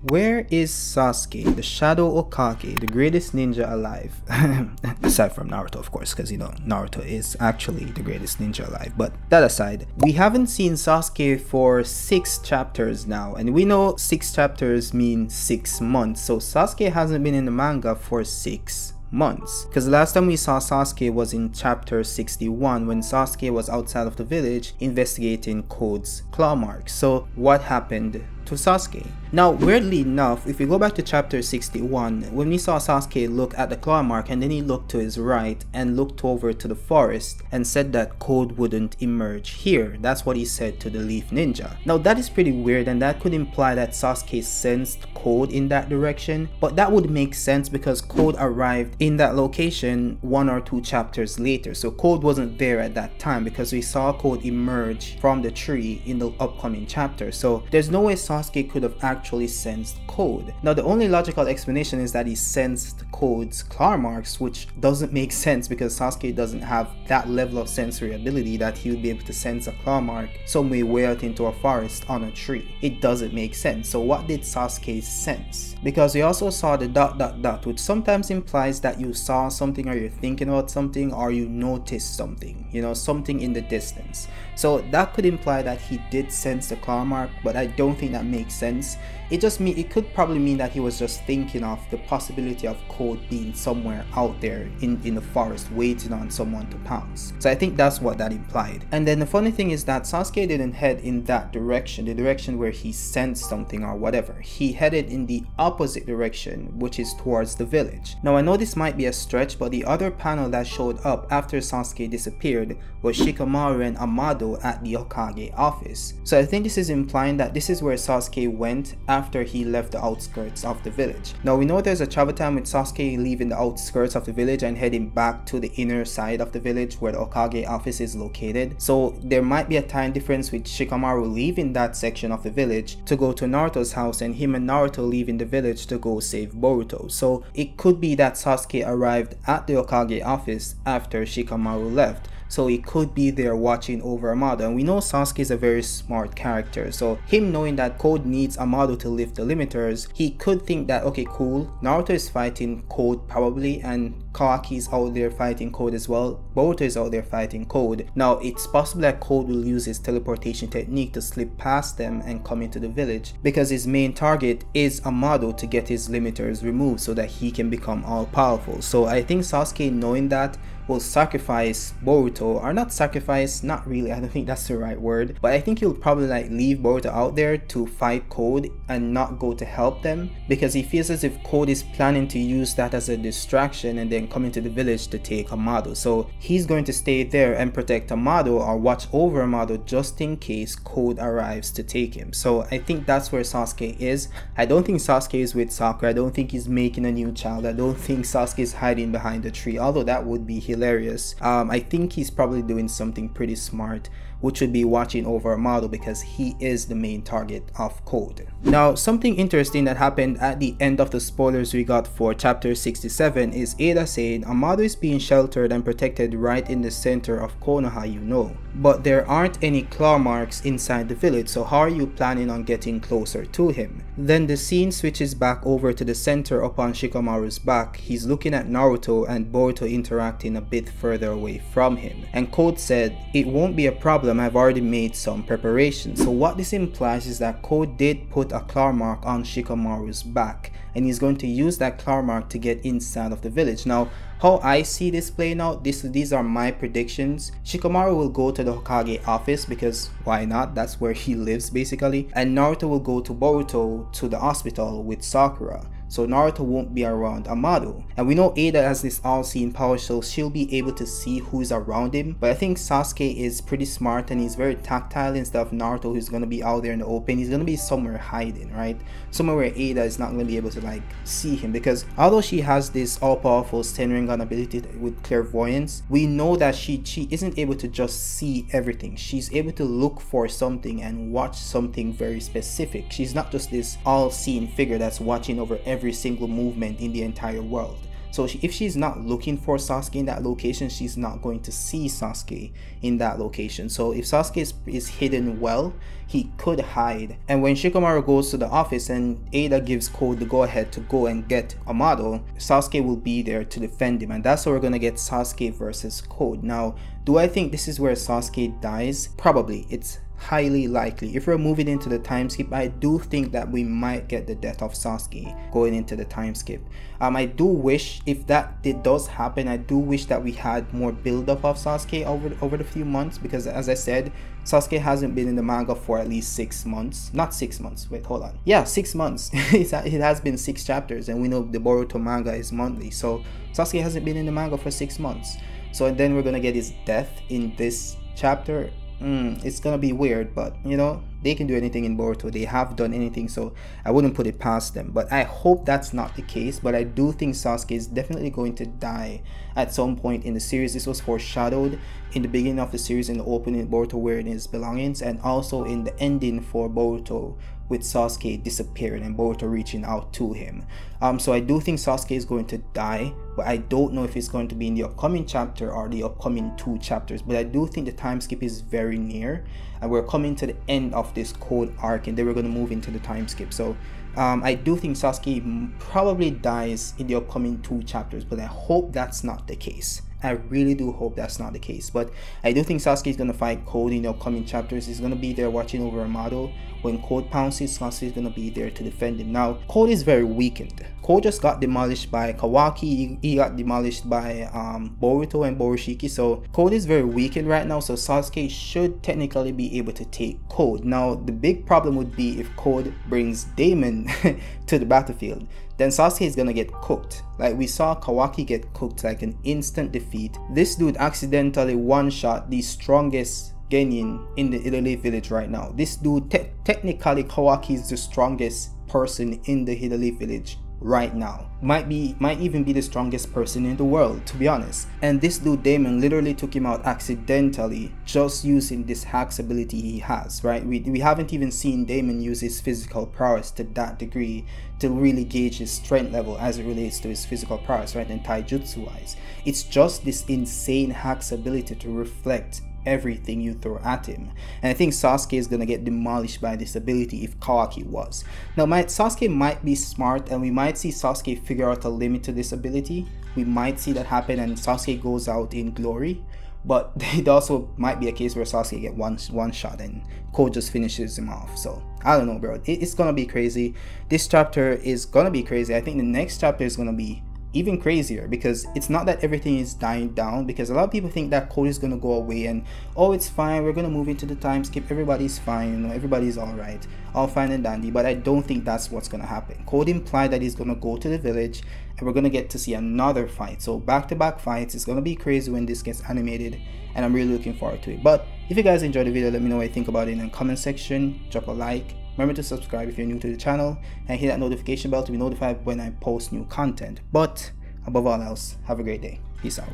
Where is Sasuke, the Shadow Hokage, the greatest ninja alive? Aside from Naruto, of course, because you know, Naruto is actually the greatest ninja alive. But that aside, we haven't seen Sasuke for 6 chapters now. And we know 6 chapters mean 6 months. So Sasuke hasn't been in the manga for 6 months, because the last time we saw Sasuke was in chapter 61 when Sasuke was outside of the village investigating Code's claw marks. So what happened to Sasuke? Now, weirdly enough, if we go back to chapter 61, when we saw Sasuke look at the claw mark and then he looked to his right and looked over to the forest and said that Code wouldn't emerge here. That's what he said to the Leaf Ninja. Now that is pretty weird, and that could imply that Sasuke sensed Code in that direction, but that would make sense because Code arrived in that location 1 or 2 chapters later. So Code wasn't there at that time because we saw Code emerge from the tree in the upcoming chapter. So there's no way Sasuke could have actually sensed Code. Now the only logical explanation is that he sensed Code's claw marks, which doesn't make sense because Sasuke doesn't have that level of sensory ability that he would be able to sense a claw mark somewhere way out into a forest on a tree. It doesn't make sense. So what did Sasuke sense? Because we also saw the ... which sometimes implies that you saw something or you're thinking about something or you noticed something, you know, something in the distance. So that could imply that he did sense the claw mark, but I don't think that makes sense. It could probably mean that he was just thinking of the possibility of Code being somewhere out there in the forest waiting on someone to pounce. So I think that's what that implied. And then the funny thing is that Sasuke didn't head in that direction, the direction where he sensed something or whatever. He headed in the opposite direction, which is towards the village. Now I know this might be a stretch, but the other panel that showed up after Sasuke disappeared was Shikamaru and Amado at the Hokage office. So I think this is implying that this is where Sasuke went after he left the outskirts of the village. Now we know there's a travel time with Sasuke leaving the outskirts of the village and heading back to the inner side of the village where the Hokage office is located. So there might be a time difference with Shikamaru leaving that section of the village to go to Naruto's house and him and Naruto leaving the village to go save Boruto. So it could be that Sasuke arrived at the Hokage office after Shikamaru left. So he could be there watching over Amado, and we know Sasuke is a very smart character, so him knowing that Code needs Amado to lift the limiters, he could think that, okay, cool, Naruto is fighting Code probably, and Kawaki's out there fighting Code as well, Boruto is out there fighting Code. Now it's possible that Code will use his teleportation technique to slip past them and come into the village, because his main target is Amado to get his limiters removed so that he can become all powerful. So I think Sasuke, knowing that, will sacrifice Boruto, or not sacrifice, not really, I don't think that's the right word, but I think he'll probably like leave Boruto out there to fight Code and not go to help them, because he feels as if Code is planning to use that as a distraction and then come into the village to take Amado. So he's going to stay there and protect Amado or watch over Amado just in case Code arrives to take him. So I think that's where Sasuke is. I don't think Sasuke is with Sakura. I don't think he's making a new child. I don't think Sasuke is hiding behind a tree, although that would be hilarious. I think he's probably doing something pretty smart, which would be watching over Amado, because he is the main target of Code. Now, something interesting that happened at the end of the spoilers we got for chapter 67 is Ada saying Amado is being sheltered and protected right in the center of Konoha, you know. But there aren't any claw marks inside the village, so how are you planning on getting closer to him? Then the scene switches back over to the center upon Shikamaru's back. He's looking at Naruto and Boruto interacting a bit further away from him. And Code said, "It won't be a problem, I've already made some preparations." So what this implies is that Code did put a claw mark on Shikamaru's back, and he's going to use that claw mark to get inside of the village. Now, how I see this playing out, these are my predictions. Shikamaru will go to the Hokage office because why not? That's where he lives basically. And Naruto will go to Boruto to the hospital with Sakura. So Naruto won't be around Amado. And we know Ada has this all-seeing power, so she'll be able to see who's around him. But I think Sasuke is pretty smart and he's very tactile instead of Naruto, who's going to be out there in the open. He's going to be somewhere hiding, right? Somewhere where Ada is not going to be able to like see him, because although she has this all-powerful Senringan ability with clairvoyance, we know that she isn't able to just see everything. She's able to look for something and watch something very specific. She's not just this all-seeing figure that's watching over every single movement in the entire world. So if she's not looking for Sasuke in that location, she's not going to see Sasuke in that location. So if Sasuke is hidden well, he could hide. And when Shikamaru goes to the office and Ada gives Code the go ahead to go and get Amado, Sasuke will be there to defend him, and that's how we're gonna get Sasuke versus Code. Now, do I think this is where Sasuke dies? Probably. It's highly likely. If we're moving into the time skip, I do think that we might get the death of Sasuke going into the time skip. I do wish, if that does happen, I do wish that we had more build-up of Sasuke over the few months, because as I said, Sasuke hasn't been in the manga for at least 6 months. Not 6 months, wait, hold on. Yeah, 6 months. It has been 6 chapters, and we know the Boruto manga is monthly, so Sasuke hasn't been in the manga for 6 months. So and then we're gonna get his death in this chapter. It's gonna be weird, but you know, they can do anything in Boruto. They have done anything, so I wouldn't put it past them. But I hope that's not the case. But I do think Sasuke is definitely going to die at some point in the series. This was foreshadowed in the beginning of the series, in the opening, Boruto wearing his belongings, and also in the ending for Boruto with Sasuke disappearing and Boruto reaching out to him. So I do think Sasuke is going to die, but I don't know if it's going to be in the upcoming chapter or the upcoming 2 chapters. But I do think the time skip is very near, and we're coming to the end of this Code arc, and then we're going to move into the time skip. So I do think Sasuke probably dies in the upcoming 2 chapters, but I hope that's not the case. I really do hope that's not the case. But I do think Sasuke is going to fight Code in the upcoming chapters. He's going to be there watching over Amado. When Code pounces, Sasuke is going to be there to defend him. Now, Code is very weakened. Code just got demolished by Kawaki. He got demolished by Boruto and Borushiki. So Code is very weakened right now. So Sasuke should technically be able to take Code. Now, the big problem would be if Code brings Daemon to the battlefield. Then Sasuke is gonna get cooked. Like we saw Kawaki get cooked, like an instant defeat. This dude accidentally one-shot the strongest Genin in the Hidalgo village right now. This dude, technically Kawaki is the strongest person in the Hidalgo village right now. Might even be the strongest person in the world, to be honest. And this dude Daemon literally took him out accidentally, just using this hacks ability he has, right? We haven't even seen Daemon use his physical prowess to that degree to really gauge his strength level as it relates to his physical prowess, right? And taijutsu wise, it's just this insane hacks ability to reflect everything you throw at him. And I think Sasuke is gonna get demolished by this ability if Kawaki was. Now Sasuke might be smart, and we might see Sasuke figure out a limit to this ability. We might see that happen and Sasuke goes out in glory. But it also might be a case where Sasuke get one shot and Code just finishes him off. So I don't know, bro. It's gonna be crazy. This chapter is gonna be crazy. I think the next chapter is gonna be even crazier, because it's not that everything is dying down, because a lot of people think that Code is going to go away and oh, it's fine, we're going to move into the time skip, everybody's fine, you know, everybody's all right, all fine and dandy. But I don't think that's what's going to happen. Code implied that he's going to go to the village and we're going to get to see another fight. So back-to-back fights. It's going to be crazy when this gets animated, and I'm really looking forward to it. But if you guys enjoyed the video, let me know what you think about it in the comment section. Drop a like. Remember to subscribe if you're new to the channel, and hit that notification bell to be notified when I post new content. But above all else, have a great day. Peace out.